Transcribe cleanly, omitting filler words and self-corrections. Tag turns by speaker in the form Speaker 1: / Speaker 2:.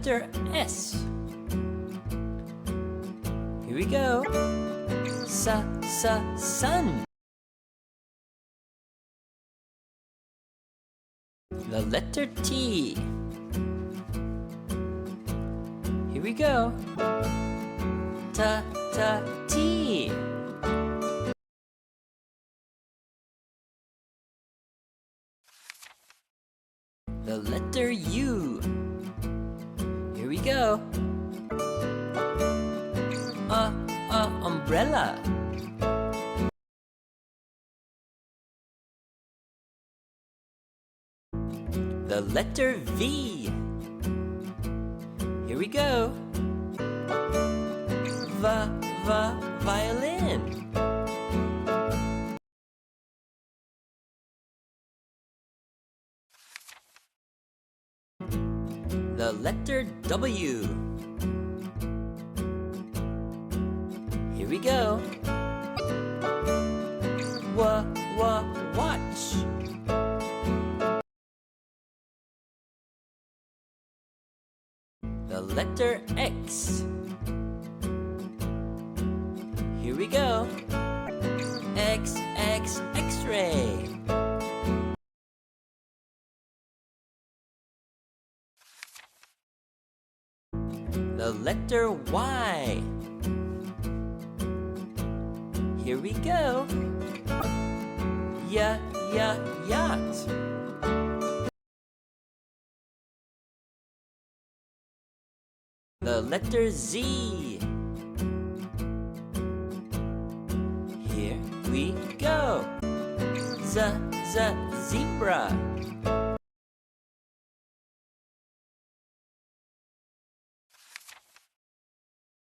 Speaker 1: letter S. Here we go. Sun. The letter T. Here we go. Tea. The letter U. Here we go. Umbrella. The letter V. Here we go. Violin. The letter W. Here we go. Watch. The letter X. Here we go. X-ray. The letter Y. Here we go. Yacht. The letter Z. Here we go. Zebra.